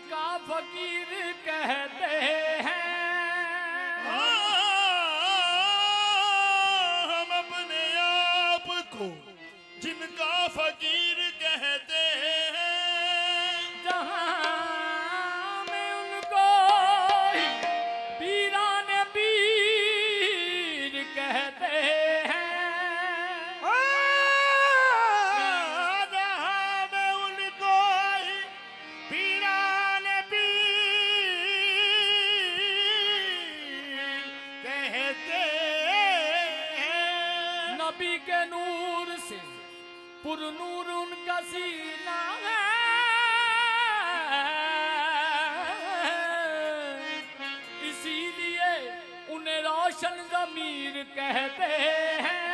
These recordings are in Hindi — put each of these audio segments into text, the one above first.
जिनका फकीर कहते हैं। हम अपने आप को जिनका फकीर कहते हैं, जहां में उनको पीराने पीर कहते हैं। जहां में उनको पीराने पीर कहते हैं। नबी के नूर से पुरनूर उनका सीना है, इसीलिए उन्हें रोशन ज़मीर कहते हैं।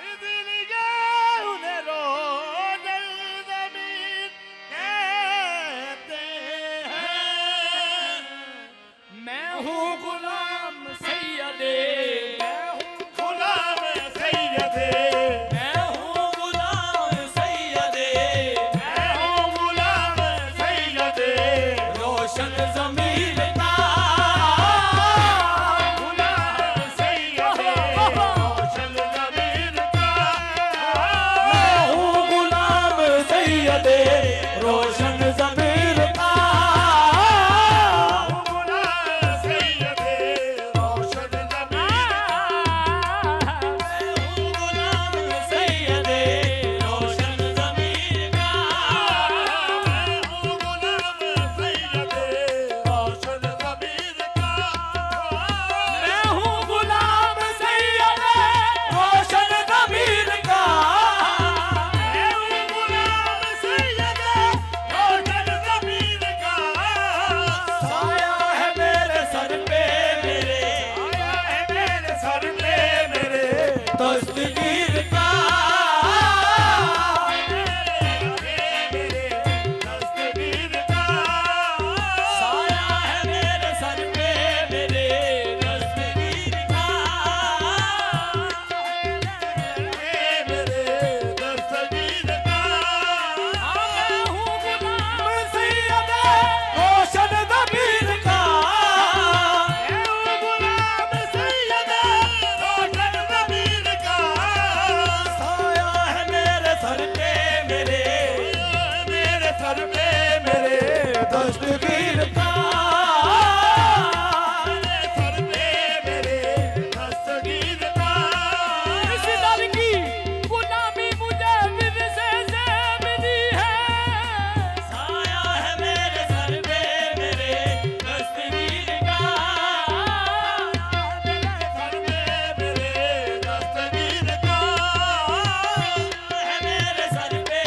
इसलिए उन्हें रोशन ज़मीर कहते हैं। मैं हूँ गुलाम सैयदे, गुलाम सैयदे, मैं हूँ गुलाम सैयदे, मैं हूँ गुलाम सैयदे, रोशन ज़मीर का गुलाम सैयदे, रोशन ज़मीर का। मैं हूँ गुलाम सैयदे, रोशन ज़मीर का। गुलाम सैयदे, रोशन ज़मीर का। मैं हूँ गुलाम सैयदे, रोशन ज़मीर का। मैं हूँ गुलाम सैयदे, रोशन ज़मीर का। मैं हूँ गुलाम सैयदे, रोशन ज़मीर का। मैं हूँ गुलाम सैयदे, रोशन ज़मीर का। साया है मेरे सर पे मेरे, आया है मेरे सर पे मेरे, दस्तगीर का। मेरे दस्तगीर का। साया है मेरे सर पे मेरे, दस्तगीर का। मेरे दस्तगीर का। मैं हूँ गुलाम सैयदे, रोशन ज़मीर का। मैं हूँ गुलाम सैयदे, रोशन ज़मीर का। साया है मेरे सर पे मेरे, मेरे सर पे मेरे, दस्तगीर का। मेरे सर पे मेरे, दस्तगीर का। इस दर की गुलामी मुझे विरसे से मिली है। साया है मेरे सर पे मेरे, दस्तगीर का। मेरे सर पे मेरे, दस्तगीर का। है मेरे सर पे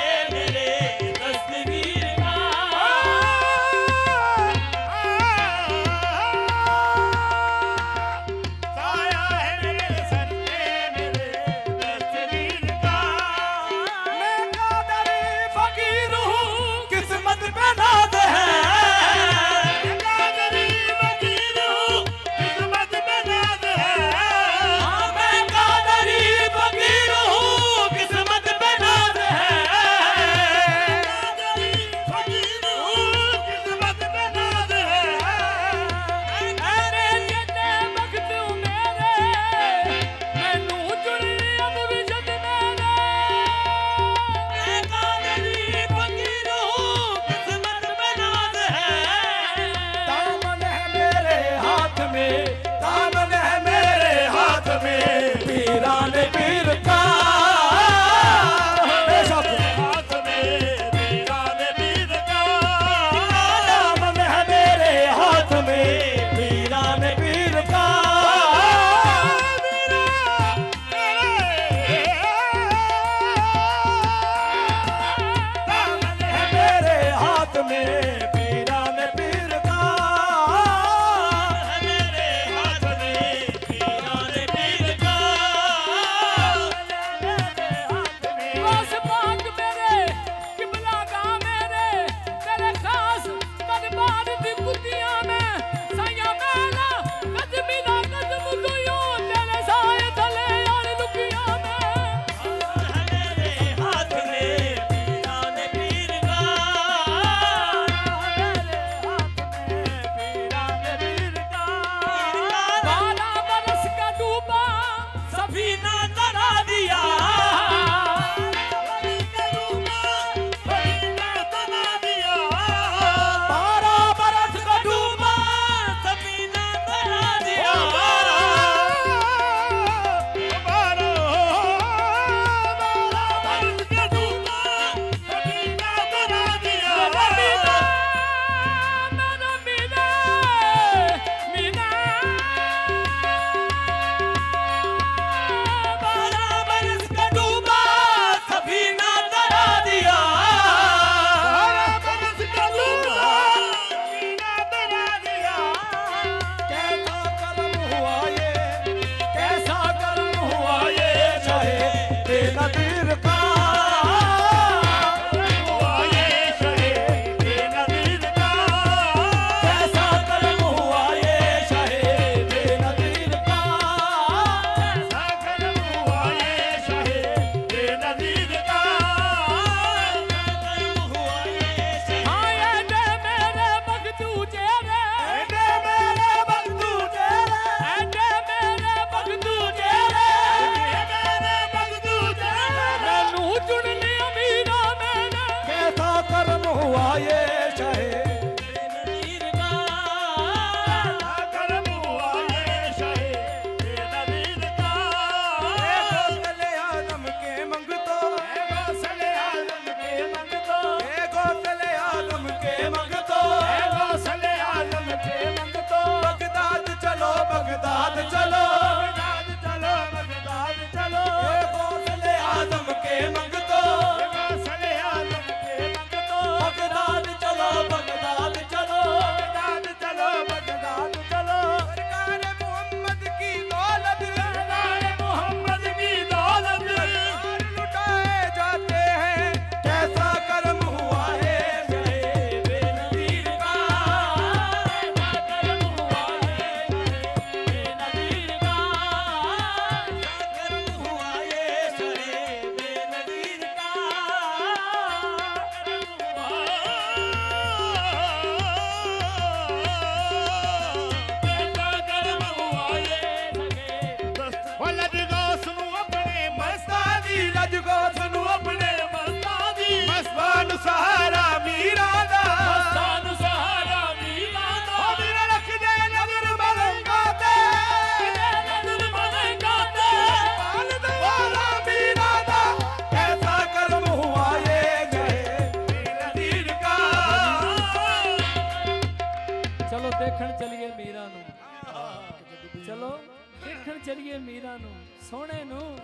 ਦੇਖਣ ਚਲੀਏ ਮੀਰਾ ਨੂੰ ਸੋਹਣੇ ਨੂੰ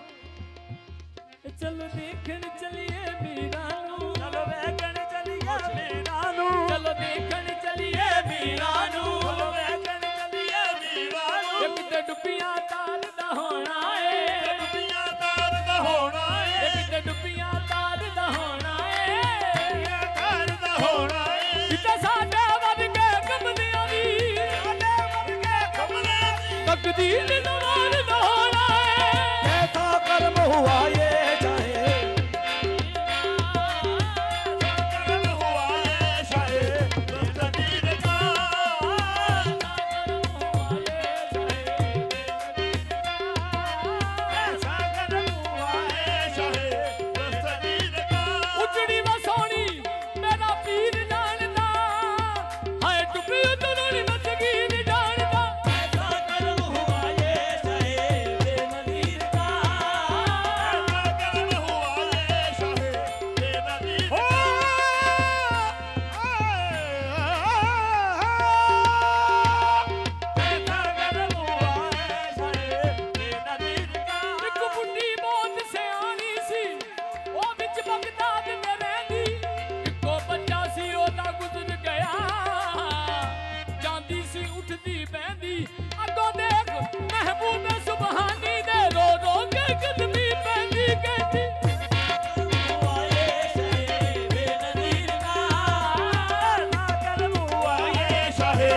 ਚਲੋ ਦੇਖਣ ਚਲੀਏ ਮੀਰਾ ਨੂੰ ਚਲੋ ਵੇਖਣ ਚਲੀਏ ਮੀਰਾ ਨੂੰ ਚਲੋ ਦੇਖਣ ਚਲੀਏ ਮੀਰਾ ਨੂੰ ਚਲੋ ਵੇਖਣ ਚਲੀਏ ਮੀਰਾ ਨੂੰ ਇੱਕ ਤੇ ਡੁੱਬੀਆਂ ਤਾਰ ਦਾ ਹੋਣਾ ਏ ਡੁੱਬੀਆਂ ਤਾਰ ਦਾ ਹੋਣਾ ਏ ਇੱਕ ਤੇ ਡੁੱਬੀਆਂ ਤਾਰ ਦਾ ਹੋਣਾ ਏ ਤਾਰ ਦਾ ਹੋਣਾ ਏ ਕਿਤੇ ਸਾਡੇ ਵੱਧ ਕੇ ਕੰਬਦੀਆਂ ਦੀ ਸਾਡੇ ਵਰਗੇ ਕਮਲੇ ਦੀ ਤਕਦੀਰ ਦਾ ਮਾਰ ਦਾ ਹੋਣਾ ਏ ਐਸਾ ਕਰਮ ਹੁਆ ਏ ਚਾਹੇ ਕਰਮ ਹੁਆ ਏ ਚਾਹੇ ਤਕਦੀਰ ਦਾ ਐਸਾ ਕਰਮ ਹੁਆ ਏ ਚਾਹੇ ਤਕਦੀਰ ਦਾ ਉਜੜੀ ਵਾ ਸੋਹਣੀ ਮੇਰਾ ਪੀਰ ਜਾਣਦਾ ਹਾਏ ਟੁੱਟੀ ਉਤਰੋਂ ਨੀ ਮੈਂ ਤਕਦੀਰ ਜਾਣਦਾ ਐਸਾ ਕਰਮ ਹੁਆ ਏ ਚਾਹੇ ਬੇਨਜ਼ੀਰ ਦਾ ਐਸਾ ਕਰਮ ਹੁਆ ਏ ਚਾਹੇ ਬੇਨਜ਼ੀਰ ਦਾ ਐਸਾ ਕਰਮ ਹੁਆ ਏ ਚਾਹੇ ਬੇਨਜ਼ੀਰ ਦਾ ਇੱਕ ਬੁੱਢੀ ਬਹੁਤ ਸਿਆਣੀ ਸੀ ਉਹ ਵਿੱਚ ਬਗਦਾਦ ਮੇ ਰਹਿੰਦੀ ਇੱਕੋ ਬੱਚਾ ਸੀ ਉਹਦਾ ਗੁਜ਼ਰ ਗਿਆ ਜਾਂਦੀ ਸੀ ਉੱਠਦੀ ਬਹਿੰਦੀ ਅੱਗੋਂ ਦੇਖ ਮਹਿਬੂਬੇ ਸੁਬਹਾਨੀ ਦੇ ਰੋ ਰੋ ਕੇ ਕਦਮੀ ਪੈਂਦੀ ਕਹਿੰਦੀ ਹੁਆ ਏ ਚਾਹੇ ਬੇਨਜ਼ੀਰ ਦਾ ਐਸਾ ਕਰਮ ਹੁਆ ਏ ਚਾਹੇ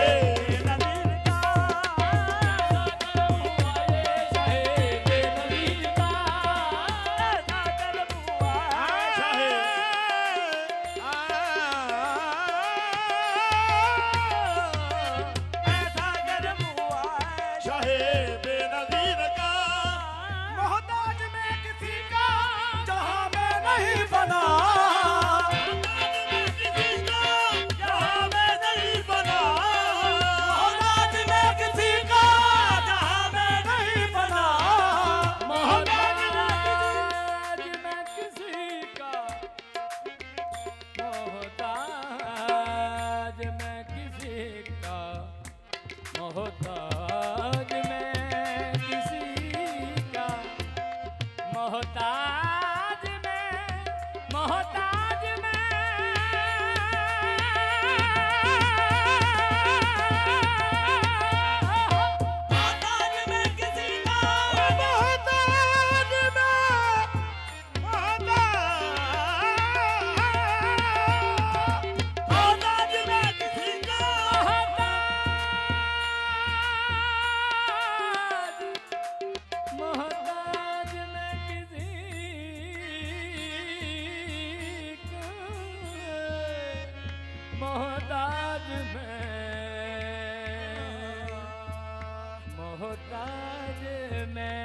ਬੇਨਜ਼ੀਰ ਦਾ मोहताज मैं किसी का जहां मैं नहीं बना जहां मैं नहीं बना मोहताज मैं किसी का जहां मैं नहीं बना मोहताज मैं किसी का मोहताज मैं किसी का मोहताज मैं किसी का मोहताज मोहताज मैं किसी का मोहताज मोहताज मैं किसी का मोहताज मैं किसी का मोहताज मैं मोहताज मैं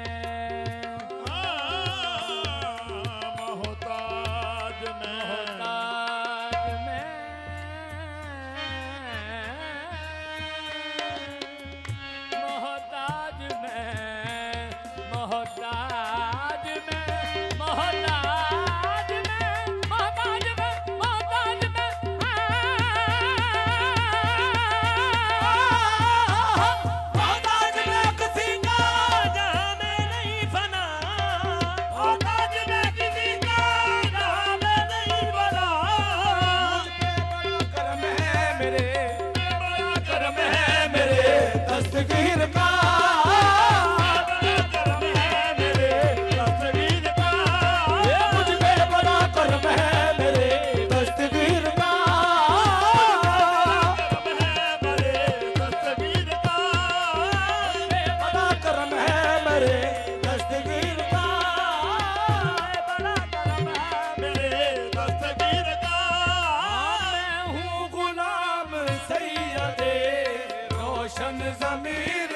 मोहताज मैं मोहताज मैं मोहताज मैं मोहताज मैं मोहताज मैं मोहताज मैं किसी का जहां मैं नहीं बना मोहताज मैं किसी का जहां मैं नहीं बना बड़ा करम है मेरे दस्तगीर का बड़ा करम है मेरे दस्तगीर का ये मुझ पे बड़ा करम है मेरे दस्तगीर का करम है मेरे दस्तगीर का बड़ा करम है मेरे दस्तगीर का बड़ा करम है मेरे दस्तगीर का मैं हूँ गुलाम सैयदे रोशन ज़मीर